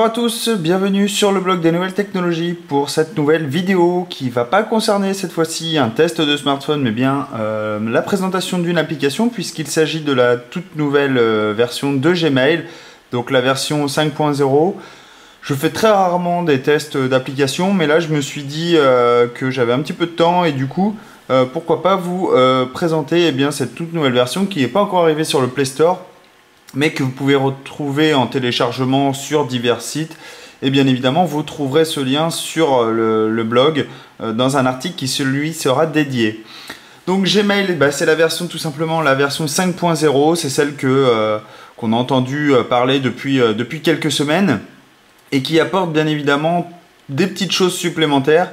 Bonjour à tous, bienvenue sur le blog des nouvelles technologies pour cette nouvelle vidéo qui va pas concerner cette fois-ci un test de smartphone mais bien la présentation d'une application puisqu'il s'agit de la toute nouvelle version de Gmail, donc la version 5.0. Je fais très rarement des tests d'application mais là je me suis dit que j'avais un petit peu de temps et du coup pourquoi pas vous présenter cette toute nouvelle version qui n'est pas encore arrivée sur le Play Store, mais que vous pouvez retrouver en téléchargement sur divers sites. Et bien évidemment, vous trouverez ce lien sur le blog dans un article qui lui sera dédié. Donc Gmail, c'est la version tout simplement la version 5.0, c'est celle qu'on a entendu parler depuis quelques semaines et qui apporte bien évidemment des petites choses supplémentaires.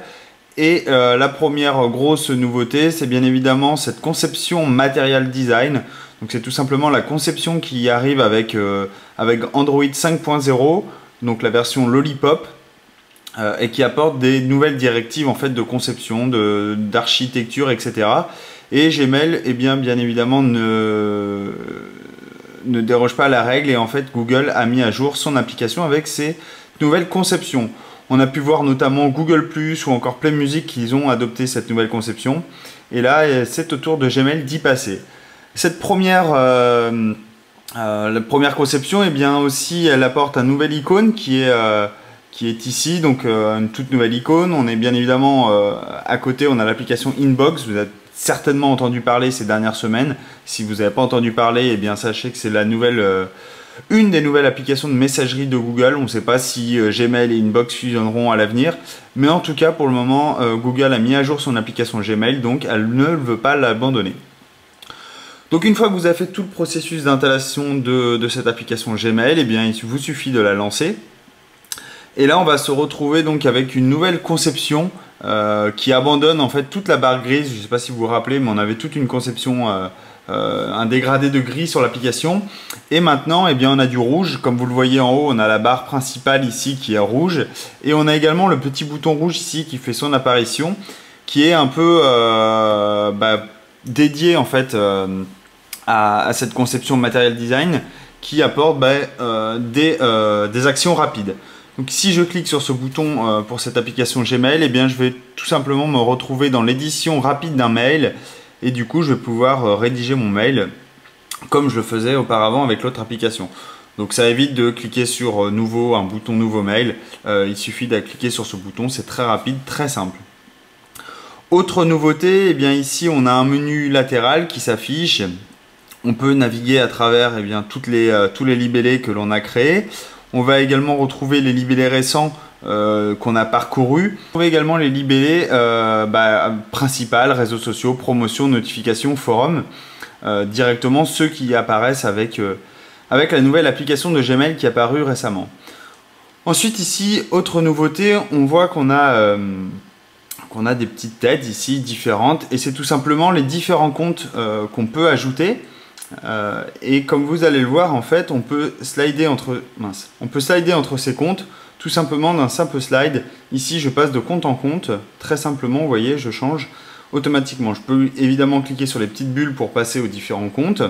Et la première grosse nouveauté, c'est bien évidemment cette conception Material Design. Donc c'est tout simplement la conception qui arrive avec Android 5.0, donc la version Lollipop, et qui apporte des nouvelles directives en fait de conception, d'architecture, etc. Et Gmail, bien évidemment, ne déroge pas à la règle et en fait Google a mis à jour son application avec ces nouvelles conceptions. On a pu voir notamment Google+, ou encore Play Music qui ont adopté cette nouvelle conception. Et là, c'est au tour de Gmail d'y passer. Cette première conception, aussi, elle apporte un nouvel icône qui est ici, donc une toute nouvelle icône. On est bien évidemment à côté, on a l'application Inbox. Vous avez certainement entendu parler ces dernières semaines. Si vous n'avez pas entendu parler, sachez que c'est une des nouvelles applications de messagerie de Google. On ne sait pas si Gmail et Inbox fusionneront à l'avenir, mais en tout cas pour le moment, Google a mis à jour son application Gmail, donc elle ne veut pas l'abandonner. Donc une fois que vous avez fait tout le processus d'installation de cette application Gmail, il vous suffit de la lancer. Et là on va se retrouver donc avec une nouvelle conception qui abandonne en fait toute la barre grise. Je ne sais pas si vous vous rappelez, mais on avait toute une conception, un dégradé de gris sur l'application. Et maintenant on a du rouge. Comme vous le voyez en haut, on a la barre principale ici qui est rouge. Et on a également le petit bouton rouge ici qui fait son apparition, qui est un peu dédié en fait à cette conception Material Design qui apporte des actions rapides. Donc si je clique sur ce bouton pour cette application Gmail, je vais tout simplement me retrouver dans l'édition rapide d'un mail et du coup je vais pouvoir rédiger mon mail comme je le faisais auparavant avec l'autre application. Donc ça évite de cliquer sur nouveau, un bouton nouveau mail, il suffit de cliquer sur ce bouton, c'est très rapide, très simple. Autre nouveauté, ici on a un menu latéral qui s'affiche. On peut naviguer à travers tous les libellés que l'on a créés. On va également retrouver les libellés récents qu'on a parcourus. On trouve également les libellés principales, réseaux sociaux, promotions, notifications, forums, directement ceux qui apparaissent avec la nouvelle application de Gmail qui est apparue récemment. Ensuite ici, autre nouveauté, on voit qu'on a des petites têtes ici différentes et c'est tout simplement les différents comptes qu'on peut ajouter. Et comme vous allez le voir, en fait, on peut slider entre ces comptes tout simplement d'un simple slide. Ici, je passe de compte en compte, très simplement, vous voyez, je change automatiquement. Je peux évidemment cliquer sur les petites bulles pour passer aux différents comptes,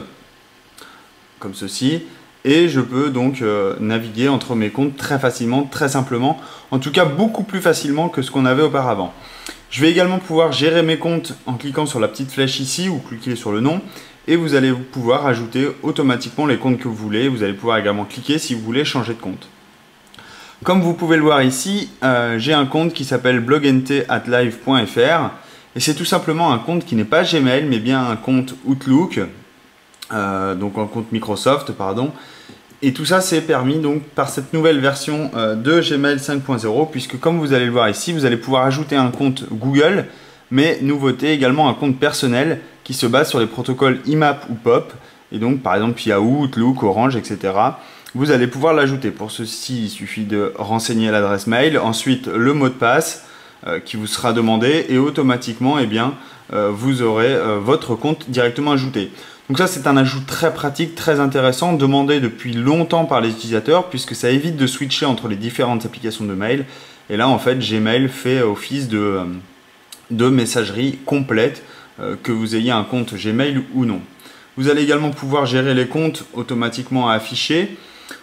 comme ceci, et je peux donc naviguer entre mes comptes très facilement, très simplement, en tout cas beaucoup plus facilement que ce qu'on avait auparavant. Je vais également pouvoir gérer mes comptes en cliquant sur la petite flèche ici ou cliquer sur le nom. Et vous allez pouvoir ajouter automatiquement les comptes que vous voulez. Vous allez pouvoir également cliquer si vous voulez changer de compte. Comme vous pouvez le voir ici, j'ai un compte qui s'appelle blognt@live.fr et c'est tout simplement un compte qui n'est pas Gmail mais bien un compte Outlook, donc un compte Microsoft, pardon. Et tout ça c'est permis donc par cette nouvelle version de Gmail 5.0 puisque comme vous allez le voir ici, vous allez pouvoir ajouter un compte Google, mais nouveauté également un compte personnel qui se base sur les protocoles IMAP ou POP, et donc par exemple Yahoo, Outlook, Orange, etc. Vous allez pouvoir l'ajouter. Pour ceci, il suffit de renseigner l'adresse mail, ensuite le mot de passe qui vous sera demandé, et automatiquement vous aurez votre compte directement ajouté. Donc ça c'est un ajout très pratique, très intéressant, demandé depuis longtemps par les utilisateurs, puisque ça évite de switcher entre les différentes applications de mail, et là en fait Gmail fait office de messagerie complète, que vous ayez un compte Gmail ou non. Vous allez également pouvoir gérer les comptes automatiquement affichés.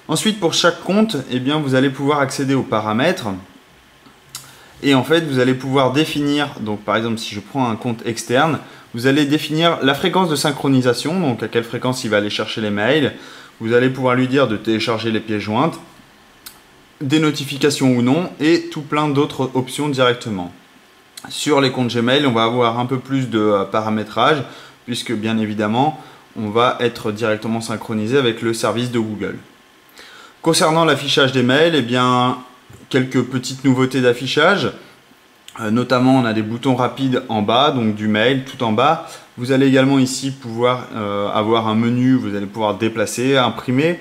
Ensuite, pour chaque compte, eh bien, vous allez pouvoir accéder aux paramètres. Et en fait, vous allez pouvoir définir, donc par exemple, si je prends un compte externe, vous allez définir la fréquence de synchronisation, donc à quelle fréquence il va aller chercher les mails. Vous allez pouvoir lui dire de télécharger les pièces jointes, des notifications ou non, et tout plein d'autres options directement. Sur les comptes Gmail, on va avoir un peu plus de paramétrage, puisque bien évidemment, on va être directement synchronisé avec le service de Google. Concernant l'affichage des mails, eh bien, quelques petites nouveautés d'affichage. Notamment, on a des boutons rapides en bas, donc du mail tout en bas. Vous allez également ici pouvoir avoir un menu, vous allez pouvoir déplacer, imprimer.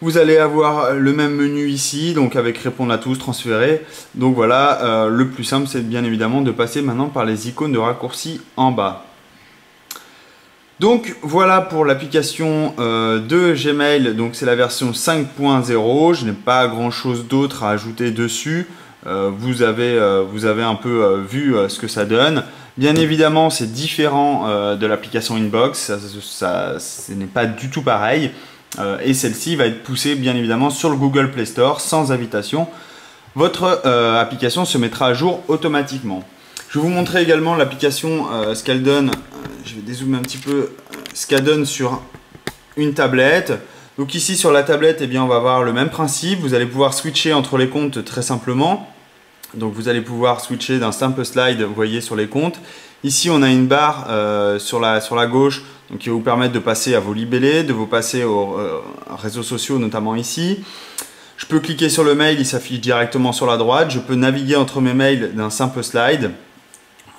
Vous allez avoir le même menu ici, donc avec répondre à tous, transférer. Donc voilà, le plus simple, c'est bien évidemment de passer maintenant par les icônes de raccourci en bas. Donc voilà pour l'application de Gmail, donc c'est la version 5.0, je n'ai pas grand chose d'autre à ajouter dessus, vous avez un peu vu ce que ça donne. Bien évidemment c'est différent de l'application Inbox, ce n'est pas du tout pareil, et celle-ci va être poussée bien évidemment sur le Google Play Store sans invitation. Votre application se mettra à jour automatiquement. Je vais vous montrer également l'application, ce qu'elle donne. Je vais dézoomer un petit peu ce qu'elle donne sur une tablette. Donc ici sur la tablette, eh bien, on va avoir le même principe. Vous allez pouvoir switcher entre les comptes très simplement. Donc vous allez pouvoir switcher d'un simple slide, vous voyez, sur les comptes. Ici, on a une barre sur la gauche donc, qui va vous permettre de passer à vos libellés, de vous passer aux réseaux sociaux, notamment ici. Je peux cliquer sur le mail, il s'affiche directement sur la droite. Je peux naviguer entre mes mails d'un simple slide.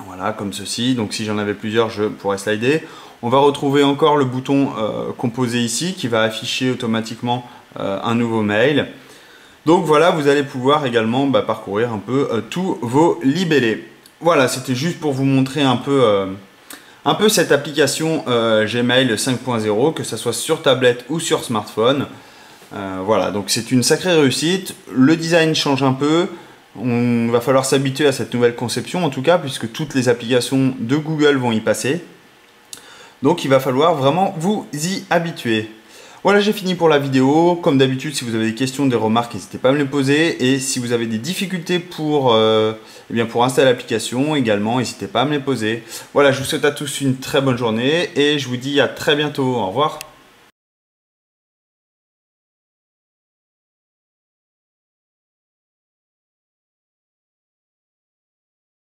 Voilà, comme ceci. Donc si j'en avais plusieurs, je pourrais slider. On va retrouver encore le bouton composé ici qui va afficher automatiquement un nouveau mail. Donc voilà, vous allez pouvoir également parcourir un peu tous vos libellés. Voilà, c'était juste pour vous montrer un peu cette application Gmail 5.0, que ce soit sur tablette ou sur smartphone. Voilà, donc c'est une sacrée réussite. Le design change un peu. On va falloir s'habituer à cette nouvelle conception en tout cas, puisque toutes les applications de Google vont y passer. Donc il va falloir vraiment vous y habituer. Voilà, j'ai fini pour la vidéo. Comme d'habitude, si vous avez des questions, des remarques, n'hésitez pas à me les poser. Et si vous avez des difficultés pour installer l'application également, n'hésitez pas à me les poser. Voilà, je vous souhaite à tous une très bonne journée et je vous dis à très bientôt. Au revoir.